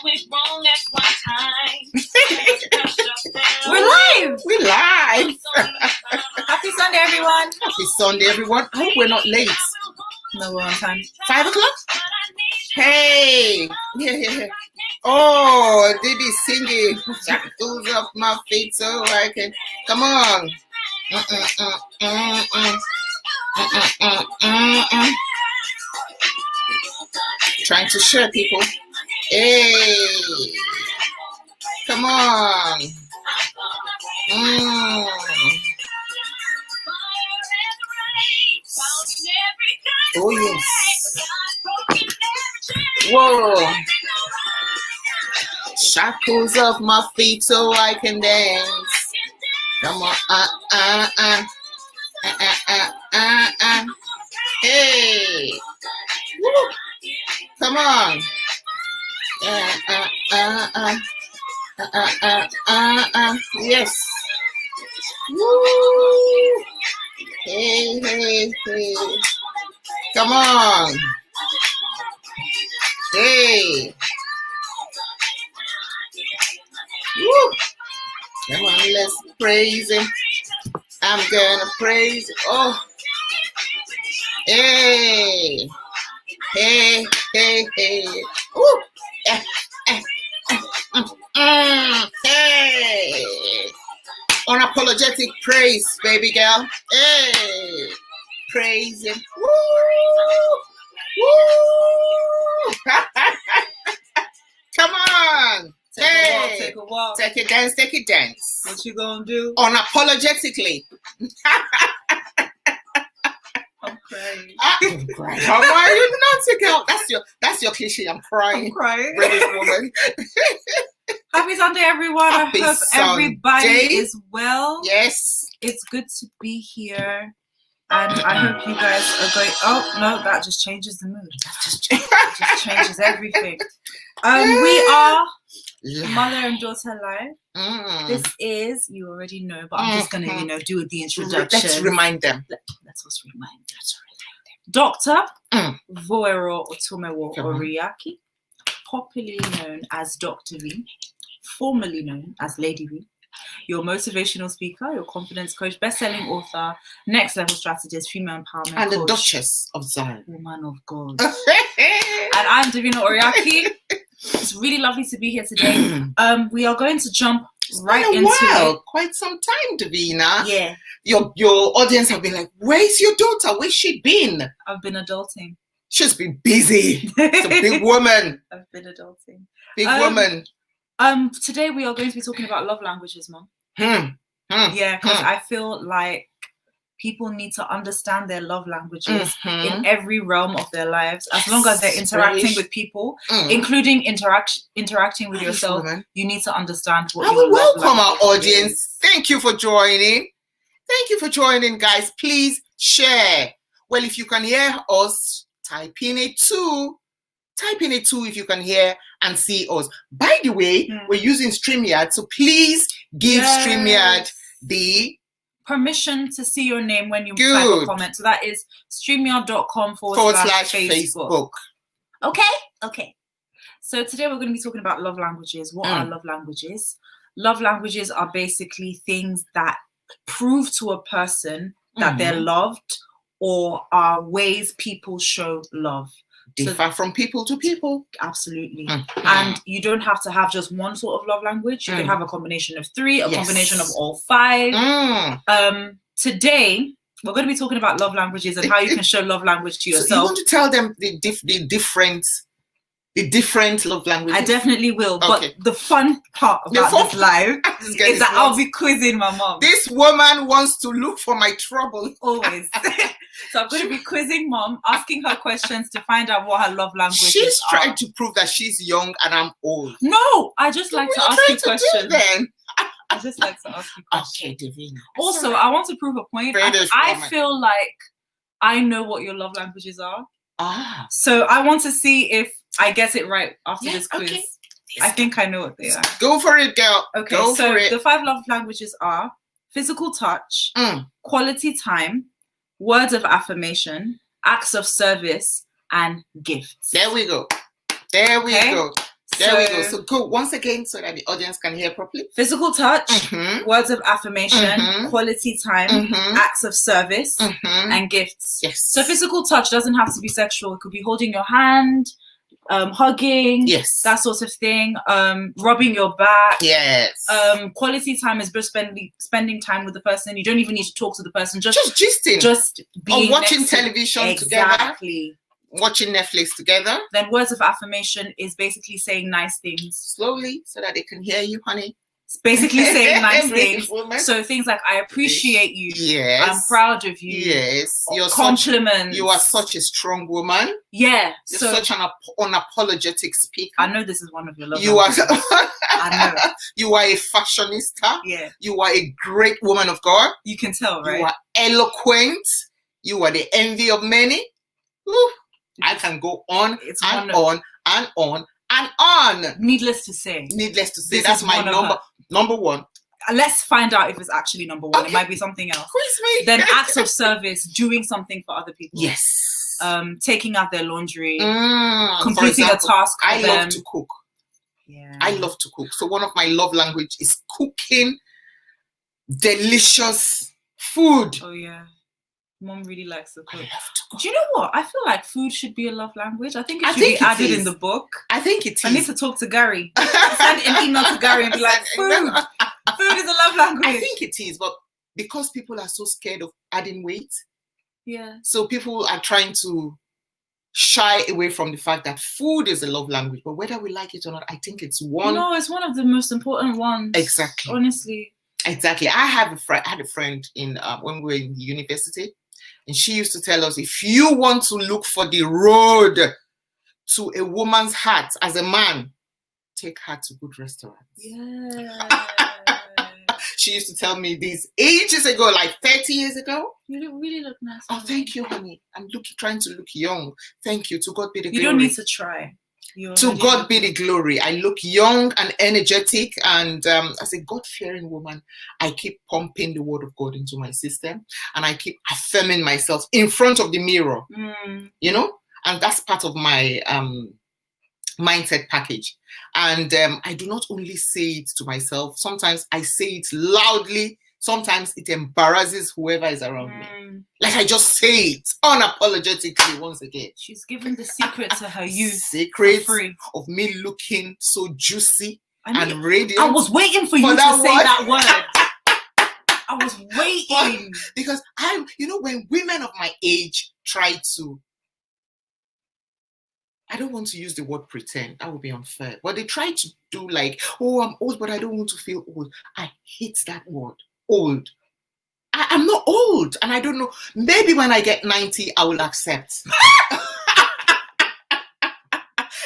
We're live. We're live. Happy Sunday, everyone. Happy Sunday, everyone. I hope we're not late. No, we're on time. 5 o'clock? Hey. Yeah. Oh, Diddy singing. Shackles off my feet so I can. Come on. Trying to share, people. Hey. Come on. Oh, yes. Whoa. Shackles off my feet so I can dance. Come on. Hey. Woo. Come on. Yes. Woo. Hey. Come on. Hey. Woo. Come on, let's praise him. I'm gonna praise him. Oh. Hey. Hey. Woo. Hey. Unapologetic praise, baby girl. Hey. Praise him. Woo. Come on. Take a walk. Take a dance. What you gonna do? Unapologetically. I'm crying. I'm crying. How are you not, girl? That's your cliche. I'm crying. British woman. Happy Sunday, everyone. Happy I hope everybody is well. Yes. It's good to be here. And I hope you guys are going. Oh no, that just changes the mood. That just changes everything. We are mother and daughter live. This is, you already know, but I'm just gonna do the introduction. Let's remind them. Let's remind them. Dr. Voero Otomewo Oriaki, popularly known as Dr. V, formerly known as Lady V. Your motivational speaker, your confidence coach, best-selling author, next level strategist, female empowerment and coach, the Duchess of Zion, woman of God. And I'm Davina Oriaki. It's really lovely to be here today. We are going to jump right into it. Quite some time, Davina. Yeah. Your audience have been like, "Where's your daughter? Where's she been?" I've been adulting. She's been busy. It's a big woman. I've been adulting. Big woman. Today we are going to be talking about love languages, Mom. Yeah, because I feel like people need to understand their love languages in every realm of their lives. As long as they're interacting with people, including interacting with yourself, you need to understand what your love welcome our language audience. is. Thank you for joining. Guys. Please share. Well, if you can hear us, type in a 2 if you can hear and see us. By the way, we're using StreamYard, so please give StreamYard the permission to see your name when you type a comment. So that is StreamYard.com/Facebook. Okay. So today we're going to be talking about love languages. What are love languages? Love languages are basically things that prove to a person that they're loved, or are ways people show love. Differ from people to people. Absolutely. And you don't have to have just one sort of love language. You can have a combination of 3, a combination of all 5. Today, we're going to be talking about love languages and how you can show love language to yourself. So you want to tell them the different love languages? I definitely will. Okay. But the fun part about this live is that I'll be quizzing my mom. This woman wants to look for my trouble. Always. So I'm going to be quizzing Mom, asking her questions to find out what her love language is. She's trying to prove that she's young and I'm old. No, I just like to ask you questions. Then? I just like to ask you questions. Okay, Davina. Also, I want to prove a point. I feel like I know what your love languages are. So I want to see if I get it right after this quiz. Okay. I think I know what they are. Go for it, girl. Okay, so the 5 love languages are physical touch, quality time, words of affirmation, acts of service, and gifts. There we go. There we go. There we go. So go once again so that the audience can hear properly. Physical touch, Mhm. words of affirmation, Mhm. quality time, Mhm. acts of service, Mhm. and gifts. Yes. So physical touch doesn't have to be sexual. It could be holding your hand, hugging, Yes. that sort of thing, rubbing your back. Yes. Quality time is just spending time with the person. You don't even need to talk to the person. Just gisting. Just being or watching next to- television together. Exactly. Watching Netflix together. Then words of affirmation is basically saying nice things. Slowly so that they can hear you, honey. It's basically saying nice things. Woman. So things like I appreciate you. Yes. I'm proud of you. Yes. You're compliments. You are such a strong woman. Yeah. You're such an unapologetic speaker. I know this is one of your love You are. I know. You are a fashionista. Yeah. You are a great woman of God. You can tell, right? You are eloquent. You are the envy of many. Woo. I can go on and on and on and on. Needless to say. Needless to say, that's my number one. Let's find out if it's actually number one. Okay. It might be something else. Quiz me. Then acts of service, doing something for other people. Yes. Taking out their laundry, for completing example, a task for I them. love to cook. Yeah. I love to cook. So one of my love language is cooking delicious food. Oh yeah. Mom really likes to cook. I love to cook. Do you know what? I feel like food should be a love language. I think it should think be it added is. in the book. I think it is. I need to talk to Gary. Send an email to Gary and be like, food is a love language. I think it is, but because people are so scared of adding weight, yeah. so people are trying to shy away from the fact that food is a love language. But whether we like it or not, I think it's one. No, it's one of the most important ones. Exactly. Honestly. Exactly. I had a friend in when we were in university, and she used to tell us, if you want to look for the road to a woman's heart as a man, take her to good restaurants. Yeah. She used to tell me this ages ago, like 30 years ago. You really look nice. Oh, thank you, honey. I'm trying to look young. Thank you. To God be the glory. You don't need to try. To God be the glory. I look young and energetic, and as a God-fearing woman, I keep pumping the word of God into my system, and I keep affirming myself in front of the mirror. You know, and that's part of my mindset package. And I do not only say it to myself. Sometimes I say it loudly. Sometimes it embarrasses whoever is around me. Like I just say it unapologetically once again. She's given the secret to her youth. Secret of me looking so juicy and radiant. I was waiting for you to say that word. I was waiting. Because when women of my age try to, I don't want to use the word pretend. That would be unfair. But they try to do like, oh, I'm old, but I don't want to feel old. I hate that word. Old. I'm not old, and I don't know. Maybe when I get 90, I will accept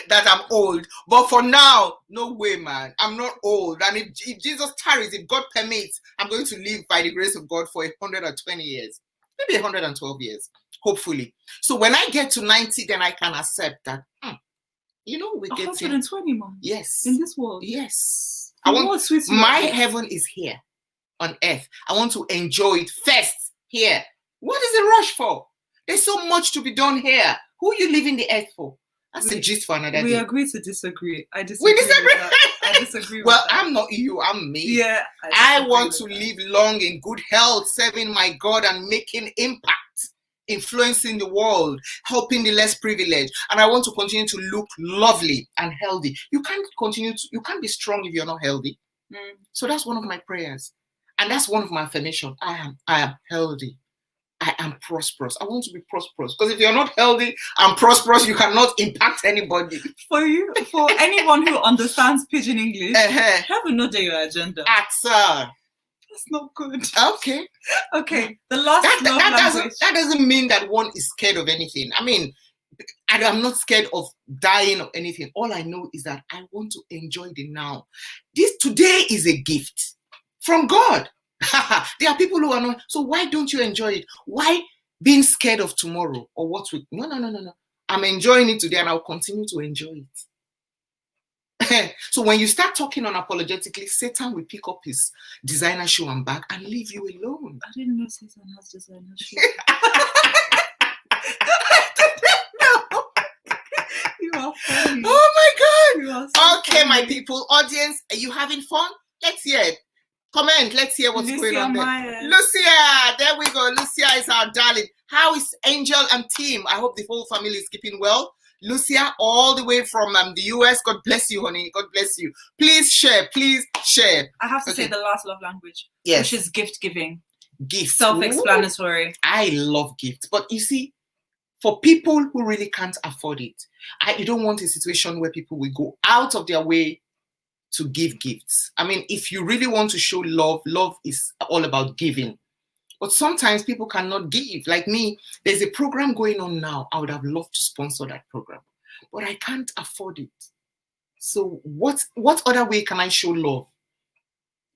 that I'm old. But for now, no way, man. I'm not old. And if Jesus tarries, if God permits, I'm going to live by the grace of God for 120 years, maybe 112 years, hopefully. So when I get to 90, then I can accept that. We get 120 months. Yes. In this world. Yes. My heaven is here on earth. I want to enjoy it first here. What is the rush for? There's so much to be done here. Who are you leaving the earth for? That's the gist for another day. We agree to disagree. I disagree. We disagree. I disagree. Well, I'm not you. I'm me. Yeah. I want to live long in good health, serving my God and making impact, influencing the world, helping the less privileged. And I want to continue to look lovely and healthy. You can't be strong if you're not healthy. So that's one of my prayers. And that's one of my affirmations. I am healthy. I am prosperous. I want to be prosperous. Because if you're not healthy and prosperous, you cannot impact anybody. For anyone who understands Pidgin English, have a note in your agenda. Axel. That's not good. Okay. The last that doesn't mean that one is scared of anything. I mean, I'm not scared of dying or anything. All I know is that I want to enjoy the now. Today is a gift from God. There are people who are not. So why don't you enjoy it? Why being scared of tomorrow or what will? No. I'm enjoying it today, and I'll continue to enjoy it. So when you start talking unapologetically, Satan will pick up his designer shoe and bag and leave you alone. I didn't know Satan has designer shoe. You are funny. Oh my You are so Okay, my funny. people, audience, are you having fun? Let's hear it. Comment. Let's hear what's going Lucia on there. Myers. Lucia, there we go. Lucia is our darling. How is Angel and team? I hope the whole family is keeping well. Lucia, all the way from the US. God bless you, honey. God bless you. Please share. Please share. I have to say Okay. the last love language, Yes. which is gift giving. Gifts. Self-explanatory. Ooh, I love gifts, but you see, for people who really can't afford it, you don't want a situation where people will go out of their way to give gifts. I mean, if you really want to show love, love is all about giving. But sometimes people cannot give. Like me, there's a program going on now. I would have loved to sponsor that program, but I can't afford it. So what other way can I show love?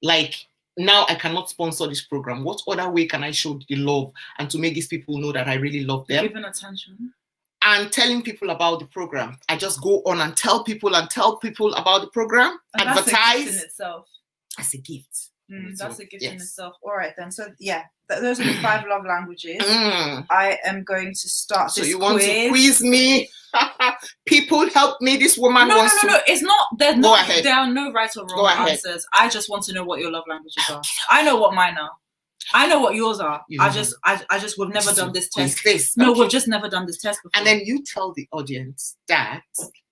Like, now I cannot sponsor this program. What other way can I show the love and to make these people know that I really love them? Giving attention. And telling people about the program. I just go on and tell people about the program, And that's a gift in advertise itself. as a gift. That's a gift in Yes. itself. All right then. So yeah, those are the 5 love languages. Mm. I am going to start So this you quiz. want to quiz me? People help me. This woman No, wants to. it's not. There's Go no. ahead. There are no right or Go wrong ahead. answers. I just want to know what your love languages are. I know what mine are. I know what yours are. You I know. just we've never done this Quiz test. this. No, Okay. we've just never done this test before. And then you tell the audience that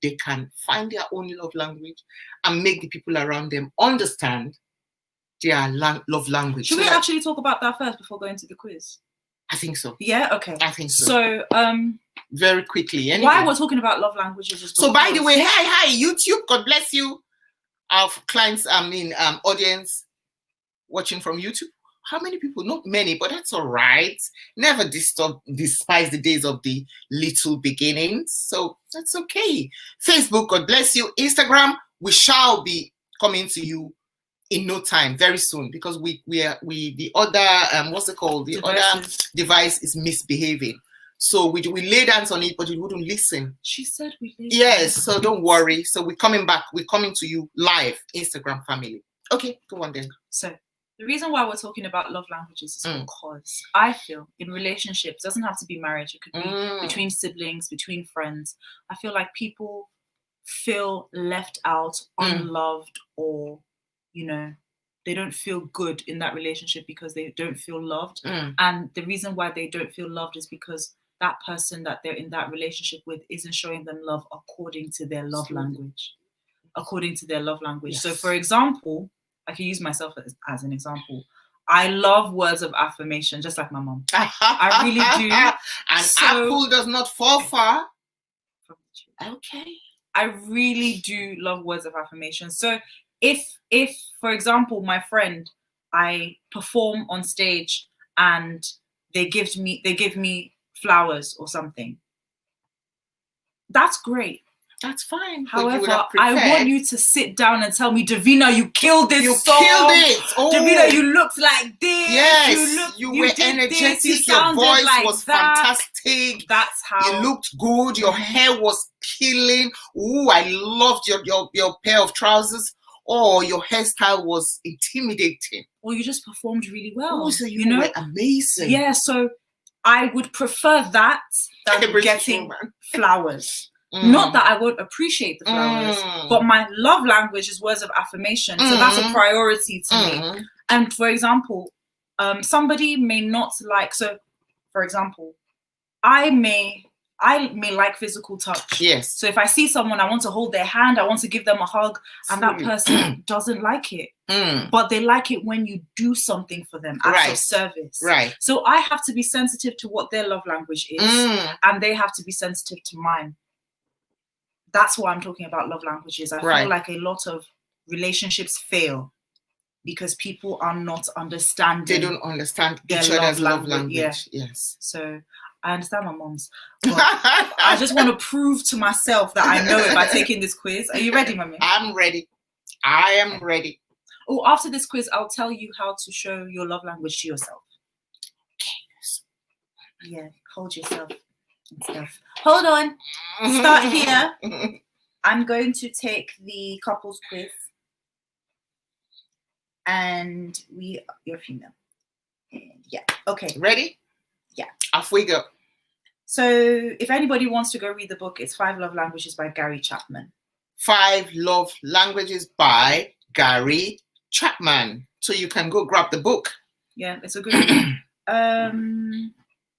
they can find their own love language and make the people around them understand their love language. Should So we that- actually talk about that first before going to the quiz? I think so. Yeah. Okay. I think so. So Very quickly. Anyway. why we're talking about love languages is So by the because- way, hi YouTube, God bless you. Our clients, audience watching from YouTube. How many people? Not many, but that's all right. Never despise the days of the little beginnings. So that's okay. Facebook, God bless you. Instagram, we shall be coming to you in no time, very soon, because we the other what's it called? The other Devices. device is misbehaving. So we laid hands on it, but it wouldn't listen. She said we did. Yes, so don't worry. So we're coming back. We're coming to you live, Instagram family. Okay, go on then. So the reason why we're talking about love languages is Mm. because I feel in relationships, doesn't have to be marriage, it could be Mm. between siblings, between friends. I feel like people feel left out, Mm. unloved, or they don't feel good in that relationship because they don't feel loved. Mm. And the reason why they don't feel loved is because that person that they're in that relationship with isn't showing them love according to their love language. According to their love language. So Yes. for example, I can use myself as an example. I love words of affirmation, just like my mom. I really do. An So- apple does not fall far. From the tree. Okay. I really do love words of affirmation. So if for example, my friend, I perform on stage and they give me flowers or something, that's great. That's fine. But you would However, have I want preferred- you to sit down and tell me, Davina, you killed this You song. killed it. Oh. Davina, you looked like this. Yes, you were did this, energetic. you Your sounded voice like was that. fantastic. That's how. You looked good. Your hair was killing. Ooh, I loved your pair of trousers. Oh, your hairstyle was intimidating. Or you just performed really well. Oh, so you were amazing. Yeah, so I would prefer that The than British getting woman. flowers. Mm. Not that I won't appreciate the flowers, Mm. but my love language is words of affirmation. So that's a Mm. priority to me. Mm. And for example, somebody may not like, so for example, I may like physical touch. Yes. So if I see someone, I want to hold their hand, I want to give them a hug, and that person doesn't like it. Mm. But they like it when you do something for them, acts Right. of service. Right. So I have to be sensitive to what their love language is, Mm. and they have to be sensitive to mine. That's why I'm talking about love languages. I Right. feel like a lot of relationships fail because people are not understanding. They don't understand Their each love other's love language, language. Yes. So I understand my mom's. But I just want to prove to myself that I know it by taking this quiz. Are you ready, Mummy? I'm ready. I am ready. Oh, after this quiz, I'll tell you how to show your love language to yourself. Yeah, hold yourself and stuff. Hold on. Start here. I'm going to take the couples quiz. And you're female. And yeah, okay. Ready? Yeah. Off we go. So if anybody wants to go read the book, it's 5 Love Languages by Gary Chapman. 5 Love Languages by Gary Chapman. So you can go grab the book. Yeah, it's a good one.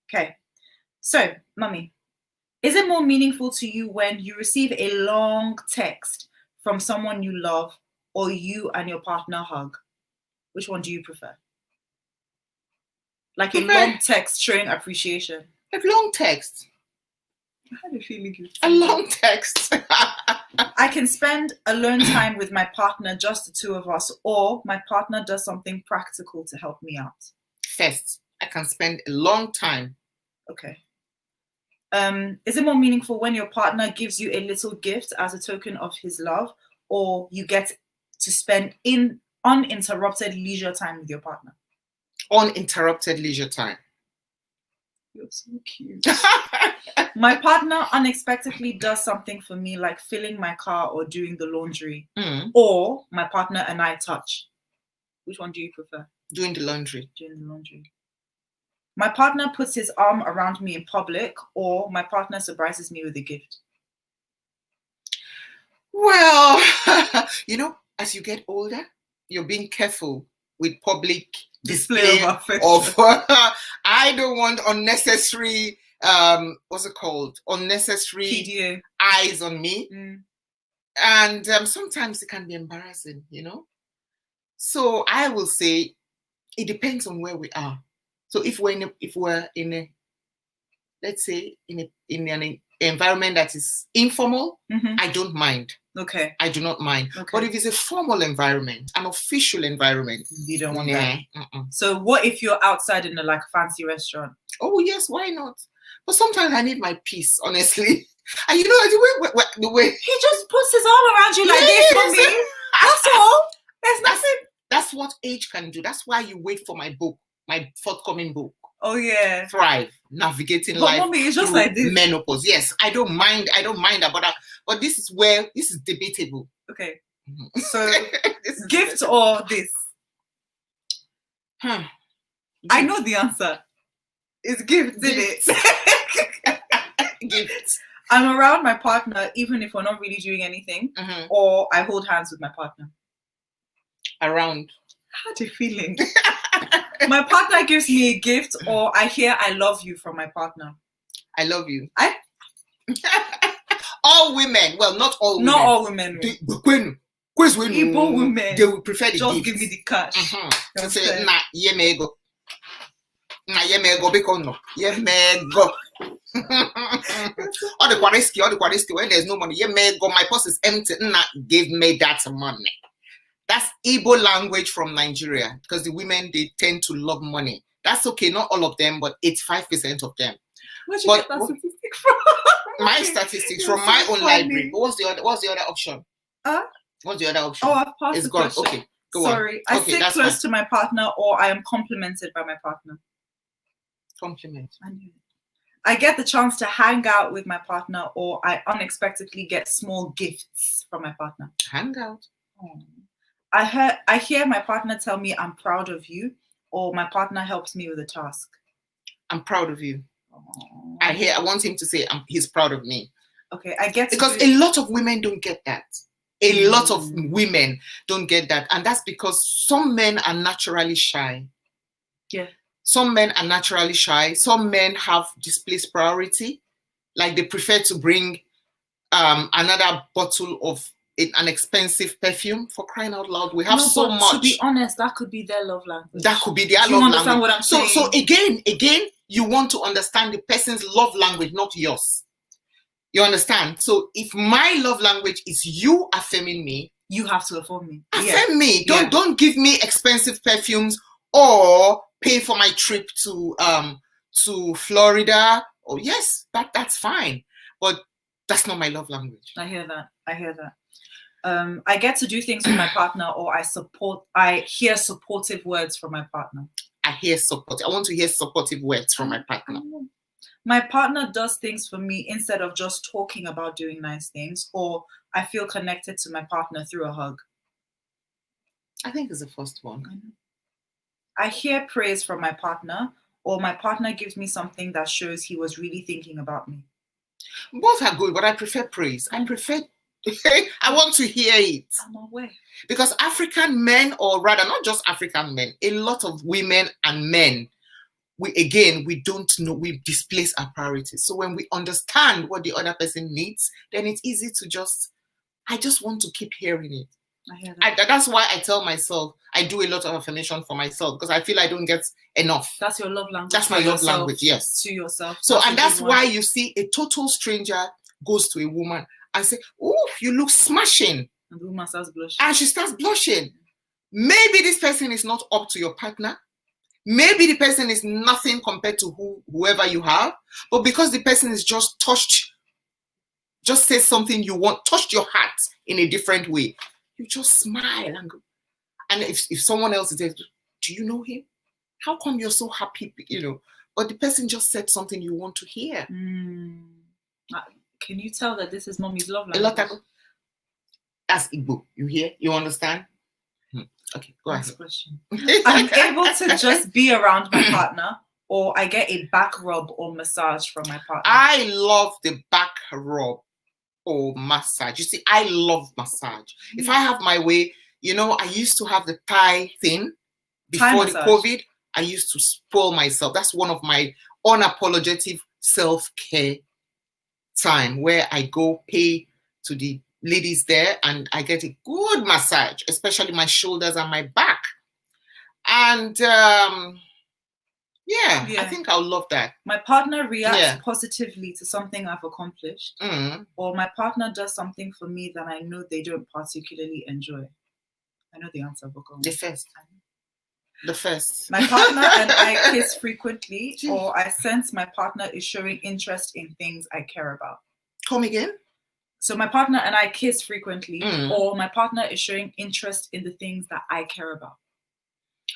Okay. So, Mummy, is it more meaningful to you when you receive a long text from someone you love or you and your partner hug? Which one do you prefer? Like a long text showing appreciation. A long text. I had a feeling A long text. I can spend alone time with my partner, just the two of us, or my partner does something practical to help me out. First, I can spend a long time. Okay. Is it more meaningful when your partner gives you a little gift as a token of his love, or you get to spend uninterrupted leisure time with your partner? Uninterrupted leisure time. You're so cute. My partner unexpectedly does something for me, like filling my car or doing the laundry, or my partner and I touch. Which one do you prefer? Doing the laundry. Doing the laundry. My partner puts his arm around me in public, or my partner surprises me with a gift. Well, as you get older, you're being careful with public display of affection. I don't want unnecessary what's it called? Unnecessary PDA. eyes on me. And sometimes it can be embarrassing, So I will say it depends on where we are. So if we're in a let's say in an environment that is informal, I don't mind. Okay. I do not mind. Okay. But if it's a formal environment, an official environment, you don't want that. So what if you're outside in a fancy restaurant? Oh yes, why not? But sometimes I need my peace, honestly. And the way he just puts his arm around you like this for me. That's all. There's nothing. That's what age can do. That's why you wait for my book, my forthcoming book. Oh yeah. Thrive, navigating but life. Mommy, it's just like this. Menopause. Yes, I don't mind that, but this is debatable. Okay. So gift or this? I know the answer. It's gift, isn't it? Gift. I'm around my partner even if we're not really doing anything, or I hold hands with my partner. Around. I had a feeling. My partner gives me a gift, or I hear "I love you" from my partner. I love you. All women. Well, not all women. Not all women. Igbo women. They will prefer the just gift. Give me the cash. Say, nah, yemego. Nah, yemego, because no. Yemego. All the quariski, when there's no money, yemego, my purse is empty. Nah, give me that money. That's Igbo language from Nigeria, because the women, they tend to love money. That's okay, not all of them, but 85% of them. Where'd you get that statistic from? My statistics from my own library. But what's the other option? What's the other option? Oh, I've passed it's the gone. question. Okay, go on. Sorry, I sit close to my partner, or I am complimented by my partner. Compliment. I get the chance to hang out with my partner, or I unexpectedly get small gifts from my partner. Hang out. I hear my partner tell me I'm proud of you, or my partner helps me with a task. I'm proud of you. I want him to say he's proud of me. Okay, I get because a lot of women don't get that. A lot of women don't get that, and that's because some men are naturally shy. Yeah. Some men are naturally shy. Some men have displaced priority, like they prefer to bring another bottle of an expensive perfume. For crying out loud, we have so much. To be honest, that could be their love language. That could be their love language. Do you understand what I'm saying? So again, you want to understand the person's love language, not yours. You understand? So if my love language is you affirming me, you have to affirm me. Affirm me. Don't give me expensive perfumes or pay for my trip to Florida. Oh yes, that's fine, but that's not my love language. I hear that. I get to do things with my partner, or I hear supportive words from my partner. I want to hear supportive words from my partner. My partner does things for me instead of just talking about doing nice things, or I feel connected to my partner through a hug. I think it's the first one. I hear praise from my partner, or my partner gives me something that shows he was really thinking about me. Both are good, but I prefer praise. I prefer I want to hear it. I'm aware. Because African men, or rather not just African men, a lot of women and men, we don't know, we displace our priorities. So when we understand what the other person needs, then it's easy to I just want to keep hearing it. I hear that. That's why I tell myself, I do a lot of affirmation for myself, because I feel I don't get enough. That's your love language. That's my love language, yes. To yourself. So, and that's why you see a total stranger goes to a woman and say, oh, you look smashing. And the woman starts blushing. And she starts blushing. Maybe this person is not up to your partner. Maybe the person is nothing compared to whoever you have. But because the person is just touched, just says something you want, touched your heart in a different way, you just smile and go. And if someone else says, do you know him? How come you're so happy? But the person just said something you want to hear. Can you tell that this is mommy's love language? That's Igbo. You hear? You understand? Okay, go ahead. Next question. I'm able to just be around my partner, or I get a back rub or massage from my partner. I love the back rub or massage. You see, I love massage. If I have my way, I used to have the Thai thing before the COVID. I used to spoil myself. That's one of my unapologetic self-care time, where I go pay to the ladies there and I get a good massage, especially my shoulders and my back. And I think I'll love that. My partner reacts positively to something I've accomplished, or my partner does something for me that I know they don't particularly enjoy. I know the answer, but the first. My partner and I kiss frequently, or I sense my partner is showing interest in things I care about. Come again? So my partner and I kiss frequently, or my partner is showing interest in the things that I care about.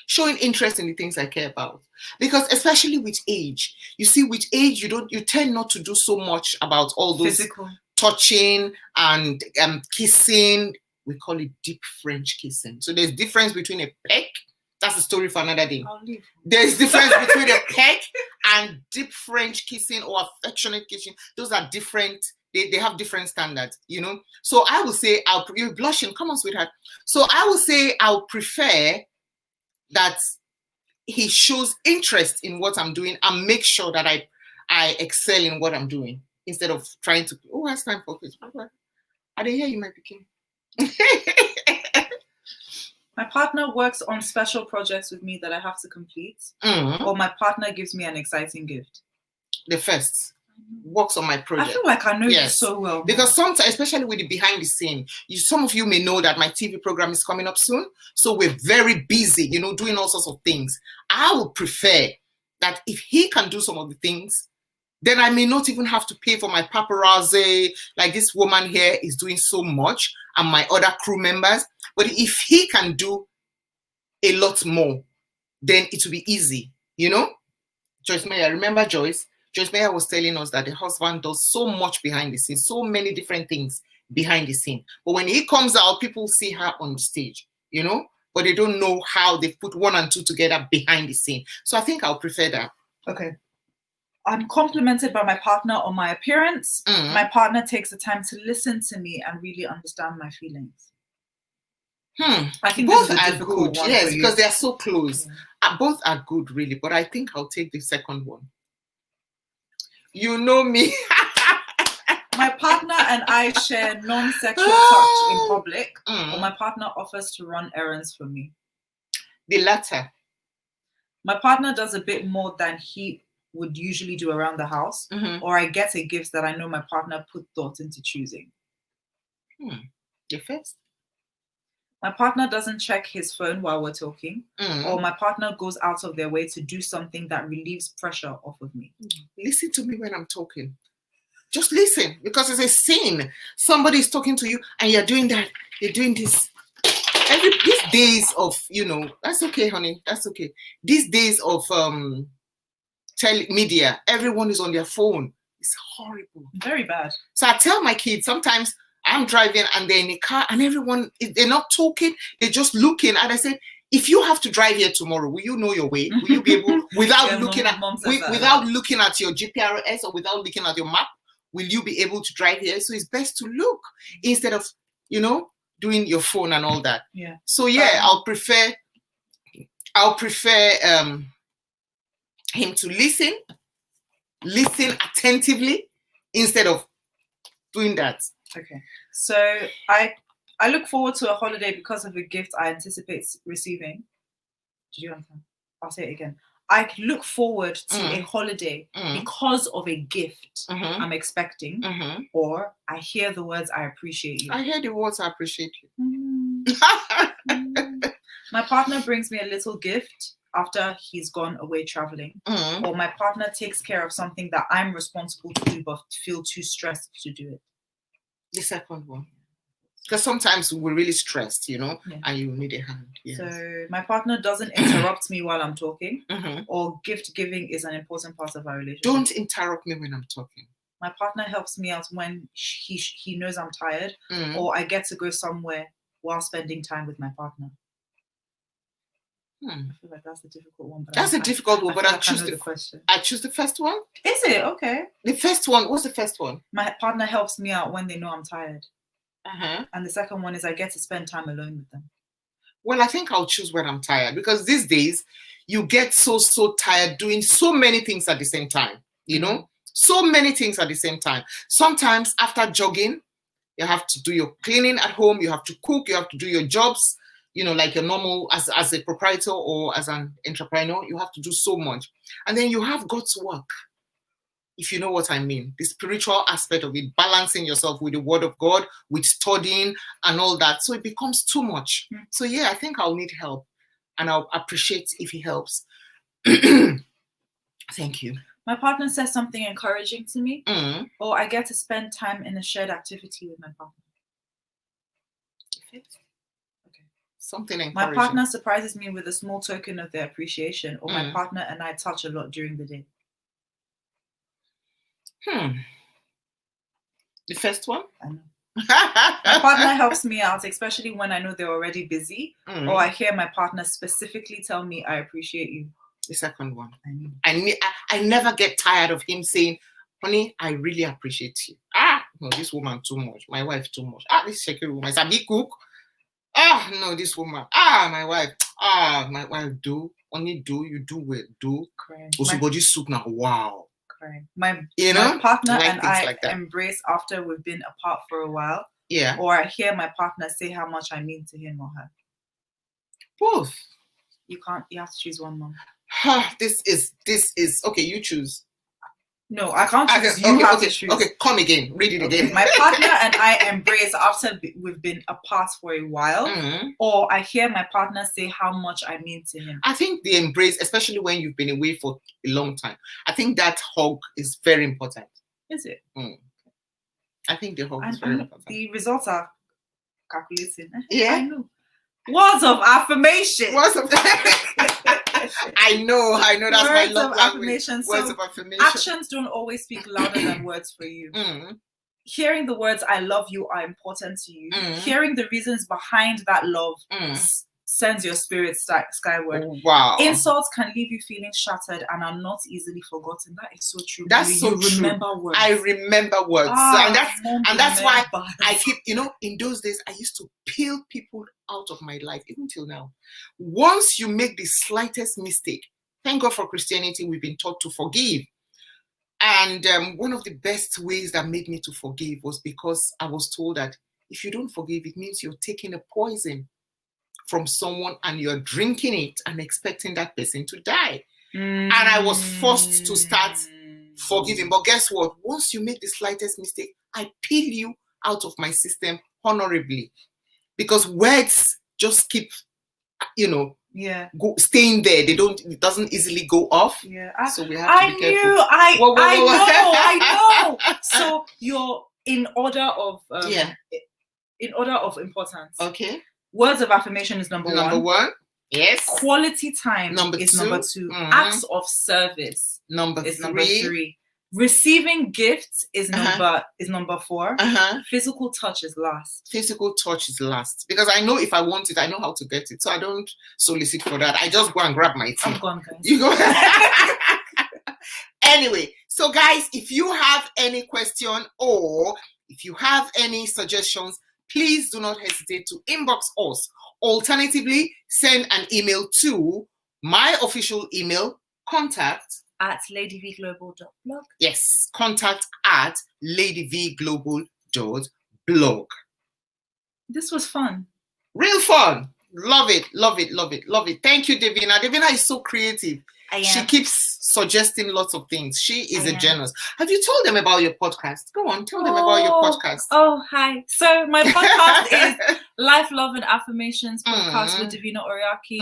Showing interest in the things I care about. Because especially with age, you see, with age, you tend not to do so much about all those physical touching and kissing. We call it deep French kissing. So there's difference between a peck. That's a story for another day. There's difference between a peck and deep French kissing or affectionate kissing. Those are different. They have different standards, So I would say, you're blushing. Come on, sweetheart. So I would say I'll prefer that he shows interest in what I'm doing and make sure that I excel in what I'm doing, instead of trying to, that's time for this. I didn't hear you, my Peking. My partner works on special projects with me that I have to complete, or my partner gives me an exciting gift. The first works on my project. I feel like I know you so well. Because sometimes, especially with the behind the scene, some of you may know that my TV program is coming up soon. So we're very busy, doing all sorts of things. I would prefer that if he can do some of the things, then I may not even have to pay for my paparazzi. Like this woman here is doing so much, and my other crew members. But if he can do a lot more, then it will be easy, Joyce Meyer, remember Joyce? Joyce Meyer was telling us that the husband does so much behind the scenes, so many different things behind the scene. But when he comes out, people see her on the stage, but they don't know how they put one and two together behind the scene. So I think I'll prefer that. Okay. I'm complimented by my partner on my appearance. My partner takes the time to listen to me and really understand my feelings. I think both are good, because they are so close. Both are good, really, but I think I'll take the second one. You know me. My partner and I share non-sexual touch in public, or my partner offers to run errands for me. The latter. My partner does a bit more than he would usually do around the house, or I get a gift that I know my partner put thought into choosing. The first. My partner doesn't check his phone while we're talking, or my partner goes out of their way to do something that relieves pressure off of me. Listen to me when I'm talking. Just listen, because it's a scene. Somebody is talking to you and you're doing that. You're doing this. These days of, that's okay, honey. That's okay. These days of media, everyone is on their phone. It's horrible. Very bad. So I tell my kids, sometimes I'm driving and they're in a car and everyone, they're not talking, they're just looking. And I said, if you have to drive here tomorrow, will you know your way? Will you be able, without looking at your GPRS or without looking at your map, will you be able to drive here? So it's best to look instead of, doing your phone and all that. Yeah. So yeah, I'll prefer him to listen attentively instead of doing that. Okay. So I look forward to a holiday because of a gift I anticipate receiving. Did you understand? I'll say it again. I look forward to a holiday because of a gift I'm expecting, or I hear the words "I appreciate you." I hear the words "I appreciate you." My partner brings me a little gift after he's gone away traveling, or my partner takes care of something that I'm responsible to do but feel too stressed to do it. The second one. Because sometimes we're really stressed, and you need a hand. Yes. So my partner doesn't interrupt me while I'm talking, or gift giving is an important part of our relationship. Don't interrupt me when I'm talking. My partner helps me out when he knows I'm tired, or I get to go somewhere while spending time with my partner. I feel like that's a difficult one. That's a difficult one, but I choose the question. I choose the first one. Is it okay? The first one. What's the first one? My partner helps me out when they know I'm tired. And the second one is I get to spend time alone with them. Well, I think I'll choose when I'm tired, because these days you get so tired doing so many things at the same time. So many things at the same time. Sometimes after jogging, you have to do your cleaning at home. You have to cook. You have to do your jobs. Like your normal as a proprietor or as an entrepreneur, you have to do so much. And then you have God's work, if you know what I mean. The spiritual aspect of it, balancing yourself with the word of God, with studying and all that. So it becomes too much. So yeah, I think I'll need help, and I'll appreciate if he helps. Thank you. My partner says something encouraging to me, or I get to spend time in a shared activity with my partner. Something encouraging. My partner surprises me with a small token of their appreciation, or my partner and I touch a lot during the day. The first one? I know. My partner helps me out, especially when I know they're already busy, or I hear my partner specifically tell me, "I appreciate you." The second one. I know. I never get tired of him saying, "Honey, I really appreciate you." No, this woman too much. My wife too much. This Shekiri woman is a big cook. No, this woman. My wife. My wife do. Only do. You do well. Do. Osubodi soup now. Wow. My partner and I embrace after we've been apart for a while. Yeah. Or I hear my partner say how much I mean to him or her. Both. You have to choose one, Mom. This is okay. You choose. No, I can't choose. You have to choose. Okay, come again. Read it again. My partner and I embrace after we've been apart for a while, or I hear my partner say how much I mean to him. I think the embrace, especially when you've been away for a long time, I think that hug is very important. Is it? I think the hug is very important. The results are calculating. Yeah. I know. Words of affirmation. I know. That's my love language. Affirmation. Words of affirmation. Actions don't always speak louder than words for you. Hearing the words "I love you" are important to you. Hearing the reasons behind that love sends your spirit skyward. Wow. Insults can leave you feeling shattered and are not easily forgotten. That is so true. That's so true. Remember words. I remember words. And that's why I keep, in those days, I used to peel people out of my life, even till now. Once you make the slightest mistake, thank God for Christianity, we've been taught to forgive. And one of the best ways that made me to forgive was because I was told that if you don't forgive, it means you're taking a poison from someone and you're drinking it and expecting that person to die. And I was forced to start forgiving. But guess what? Once you make the slightest mistake, I peel you out of my system honorably. Because words just keep, staying there. It doesn't easily go off. Yeah. So we have to be careful. I know. So you're in order of importance. Okay. Words of affirmation is number one. Number one. Yes. Quality time is number two. Acts of service number three. Receiving gifts is number four. Physical touch is last. Physical touch is last. Because I know if I want it, I know how to get it. So I don't solicit for that. I just go and grab my tea. I'm gone, guys. You go. Anyway, So guys, if you have any question or if you have any suggestions, please do not hesitate to inbox us. Alternatively, send an email to my official email, contact at ladyvglobal.blog. Yes, contact at ladyvglobal.blog. This was fun. Real fun. Love it, love it, love it, love it. Thank you, Davina. Davina is so creative. She keeps suggesting lots of things. She is a genius. Have you told them about your podcast? Go on, tell them about your podcast. Oh, hi. So my podcast is Life, Love, and Affirmations podcast with Davina Oriaki.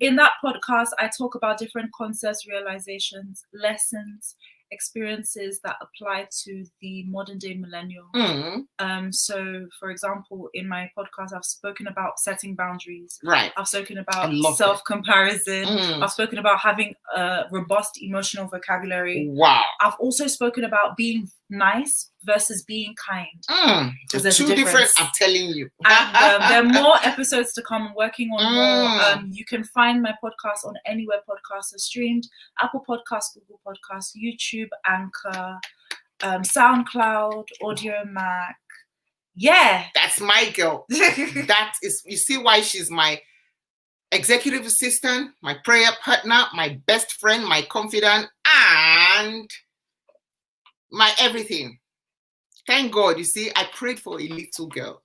In that podcast, I talk about different concepts, realizations, lessons, experiences that apply to the modern day millennial. So, for example, in my podcast, I've spoken about setting boundaries. Right. I've spoken about self-comparison. I've spoken about having a robust emotional vocabulary. Wow. I've also spoken about being nice versus being kind. There's two different, I'm telling you. And there are more episodes to come. I'm working on more. You can find my podcast on anywhere podcasts are streamed: Apple Podcasts, Google Podcasts, YouTube, Anchor, SoundCloud, Audio Mac. Yeah, that's my girl. That is, you see why she's my executive assistant, my prayer partner, my best friend, my confidant, and my everything. Thank God. You see, I prayed for a little girl.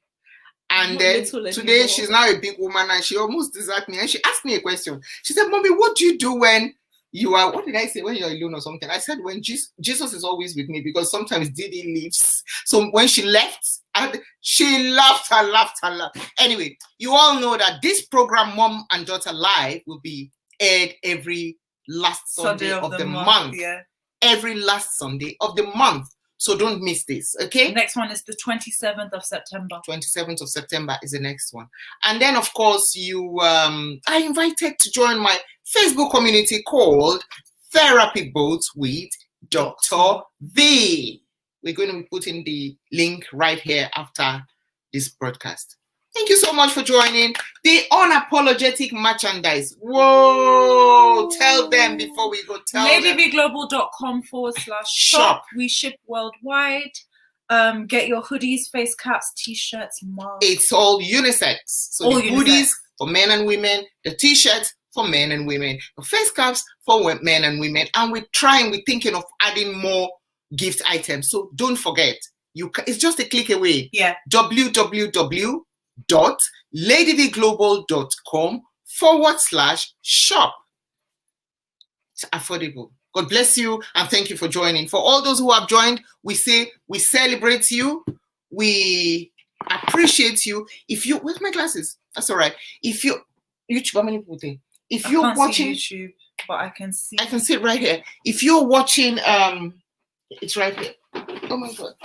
And then today she's now a big woman and she almost deserted me. And she asked me a question. She said, Mommy, what do you do when you are, what did I say? When you're alone or something? I said, when Jesus is always with me, because sometimes Didi leaves. So when she left, and she laughed and laughed and laughed. Anyway, you all know that this program, Mom and Daughter Live, will be aired every last Sunday of the month. Yeah. Every last Sunday of the month. So don't miss this, okay? The next one is the 27th of September. 27th of September is the next one. And then, of course, you are invited to join my Facebook community called Therapy Boats with Dr. V. We're going to be putting the link right here after this broadcast. Thank you so much for joining. The unapologetic merchandise. Whoa! Tell them before we go. Tell them. ladyvglobal.com/shop. We ship worldwide. Get your hoodies, face caps, t-shirts, mugs. It's all unisex. So all the hoodies for men and women, the t-shirts for men and women, the face caps for men and women. And we're thinking of adding more gift items. So don't forget, it's just a click away. Yeah. www.ladyvglobal.com/shop. It's affordable. God bless you and thank you for joining. For all those who have joined, we say we celebrate you. We appreciate you. If you, where's my glasses? That's all right. If you, YouTube, how many people think? If you're watching YouTube, but I can see it right here. If you're watching, it's right here. Oh my God.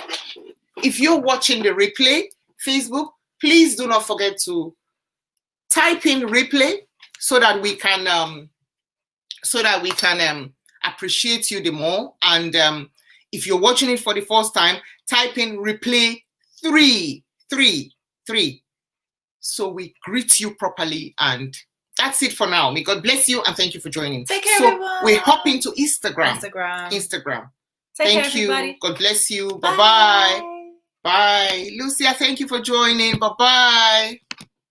If you're watching the replay, Facebook, please do not forget to type in replay so that we can appreciate you the more. And if you're watching it for the first time, type in replay 333. So we greet you properly, and that's it for now. May God bless you and thank you for joining. Take care, everyone. We're hopping to Instagram. Thank you. Everybody. God bless you. Bye-bye. Bye. Lucia, thank you for joining. Bye-bye.